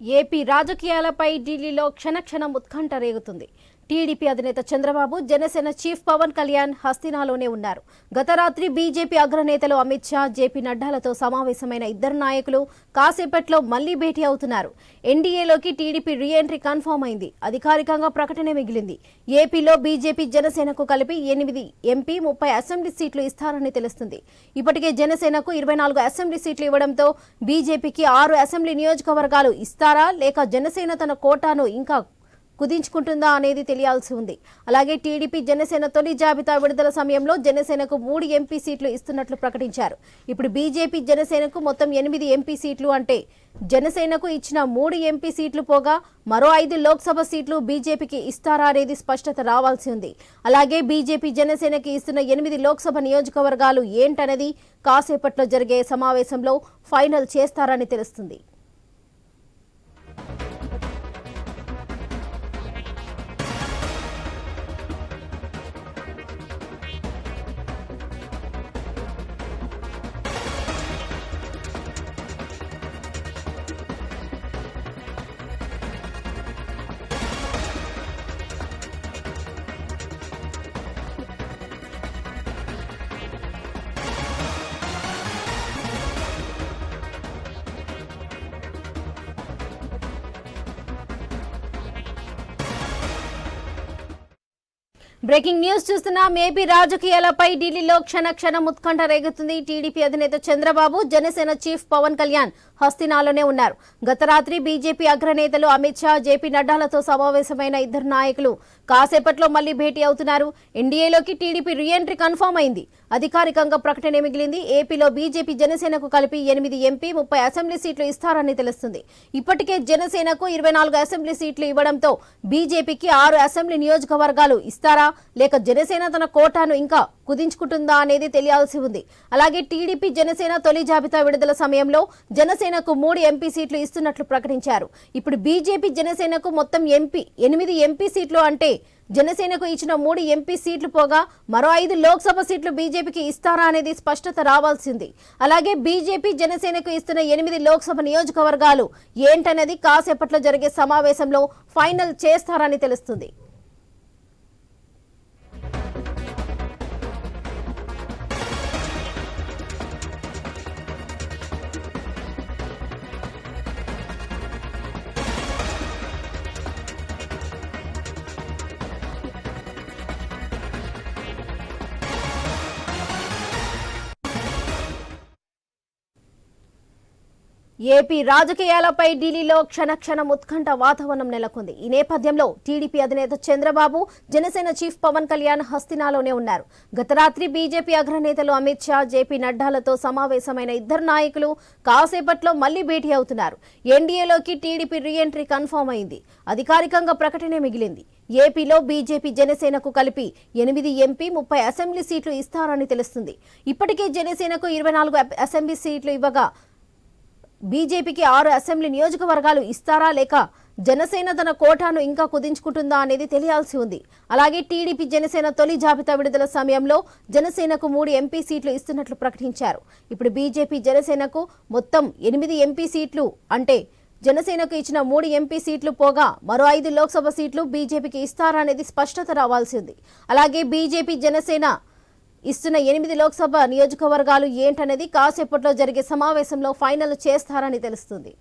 AP రాజకీయాలపై ఢిల్లీలో క్షణక్షణం ఉత్కంఠ రేగుతుంది. టీడీపీ అధినేత చంద్రబాబు, జనసేన చీఫ్ పవన్ కళ్యాణ్ హస్తినాలోనే ఉన్నారు. గత రాత్రి బీజేపీ అగ్రనేతలు అమిత్ షా, జేపీ నడ్డాలతో సమావేశమైన ఇద్దరు నాయకులు కాసేపట్లో మళ్లీ భేటీ అవుతున్నారు. ఎన్డీఏలోకి టీడీపీ రీఎంట్రీ కన్ఫర్మ్ అయింది. అధికారికంగా ప్రకటనే మిగిలింది. ఏపీలో బీజేపీ, జనసేనకు కలిపి 8 ఎంపీ, 30 అసెంబ్లీ సీట్లు ఇస్తారని తెలుస్తుంది. ఇప్పటికే జనసేనకు 24 అసెంబ్లీ సీట్లు ఇవ్వడంతో బీజేపీకి 6 అసెంబ్లీ నియోజకవర్గాలు ఇస్తారా లేక జనసేన తన కోటాను ఇంకా కుదించుకుంటుందా అనేది తెలియాల్సి ఉంది. అలాగే టీడీపీ, జనసేన తొలి జాబితా విడుదల సమయంలో జనసేనకు 3 ఎంపీ సీట్లు ఇస్తున్నట్లు ప్రకటించారు. ఇప్పుడు బీజేపీ, జనసేనకు మొత్తం 8 ఎంపీ సీట్లు, అంటే జనసేనకు ఇచ్చిన 3 ఎంపీ సీట్లు పోగా మరో 5 లోక్సభ సీట్లు బీజేపీకి ఇస్తారా అనేది స్పష్టత రావాల్సి ఉంది. అలాగే బీజేపీ, జనసేనకి ఇస్తున్న 8 లోక్సభ నియోజకవర్గాలు ఏంటనేది కాసేపట్లో జరిగే సమావేశంలో ఫైనల్ చేస్తారని తెలుస్తుంది. బ్రేకింగ్ న్యూస్ చూస్తున్నాం. ఏపీ రాజకీయాలపై ఢిల్లీలో క్షణక్షణం ఉత్కంఠ రేగుతుంది. టీడీపీ అధినేత చంద్రబాబు, జనసేన చీఫ్ పవన్ కళ్యాణ్ హస్తినాలోనే ఉన్నారు. గత రాత్రి బీజేపీ అగ్రనేతలు అమిత్ షా, జేపీ నడ్డాలతో సమావేశమైన ఇద్దరు నాయకులు కాసేపట్లో మళ్లీ భేటీ అవుతున్నారు. ఎన్డీఏలోకి టీడీపీ రీఎంట్రీ కన్ఫర్మ్ అయింది. అధికారికంగా ప్రకటనే మిగిలింది. ఏపీలో బీజేపీ, జనసేనకు కలిపి 8 ఎంపీ, 30 అసెంబ్లీ సీట్లు ఇస్తారని తెలుస్తుంది. ఇప్పటికే జనసేనకు 24 అసెంబ్లీ సీట్లు ఇవ్వడంతో బీజేపీకి 6 అసెంబ్లీ నియోజకవర్గాలు ఇస్తారా లేక జనసేన తన కోటాను ఇంకా కుదించుకుంటుందా అనేది తెలియాల్సి ఉంది. అలాగే టీడీపీ, జనసేన తొలి జాబితా విడుదల సమయంలో జనసేనకు 3 ఎంపీ సీట్లు ఇస్తున్నట్లు ప్రకటించారు. ఇప్పుడు బీజేపీ, జనసేనకు మొత్తం 8 ఎంపీ సీట్లు, అంటే జనసేనకు ఇచ్చిన 3 ఎంపీ సీట్లు పోగా మరో 5 లోక్సభ సీట్లు బీజేపీకి ఇస్తారా అనేది స్పష్టత రావాల్సింది. అలాగే బీజేపీ, జనసేనకు ఇస్తున్న 8 లోక్సభ నియోజకవర్గాలు ఏంటనేది కాసేపట్లో జరిగే సమావేశంలో ఫైనల్ చేస్తారని తెలుస్తుంది. ఏపీ రాజకీయాలపై ఢిల్లీలో క్షణక్షణం ఉత్కంఠ వాతావరణం నెలకొంది. ఈ నేపథ్యంలో టీడీపీ అధినేత చంద్రబాబు, జనసేన చీఫ్ పవన్ కళ్యాణ్ హస్తినాలోనే ఉన్నారు. గత రాత్రి బీజేపీ అగ్రనేతలు అమిత్ షా, జేపీ నడ్డాలతో సమావేశమైన ఇద్దరు నాయకులు కాసేపట్లో మళ్లీ భేటీ అవుతున్నారు. ఎన్డీఏలోకి టీడీపీ రీఎంట్రీ కన్ఫర్మ్ అయింది. అధికారికంగా ప్రకటనే మిగిలింది. ఏపీలో బీజేపీ, జనసేనకు కలిపి 8 ఎంపీ, 30 అసెంబ్లీ సీట్లు ఇస్తారని తెలుస్తుంది. ఇప్పటికే జనసేనకు 24 అసెంబ్లీ సీట్లు ఇవ్వగా బీజేపీకి 6 అసెంబ్లీ నియోజకవర్గాలు ఇస్తారా లేక జనసేన తన కోటాను ఇంకా కుదించుకుంటుందా అనేది తెలియాల్సి ఉంది. అలాగే టీడీపీ, జనసేన తొలి జాబితా విడుదల సమయంలో జనసేనకు 3 ఎంపీ సీట్లు ఇస్తున్నట్లు ప్రకటించారు. ఇప్పుడు బీజేపీ, జనసేనకు మొత్తం 8 ఎంపీ సీట్లు, అంటే జనసేనకు ఇచ్చిన 3 ఎంపీ సీట్లు పోగా మరో 5 లోక్సభ సీట్లు బీజేపీకి ఇస్తారా అనేది స్పష్టత రావాల్సి ఉంది. అలాగే బీజేపీ, జనసేన ఇస్తున్న 8 లోక్సభ నియోజకవర్గాలు ఏంటనేది కాసేపట్లో జరిగే సమావేశంలో ఫైనల్ చేస్తారని తెలుస్తుంది.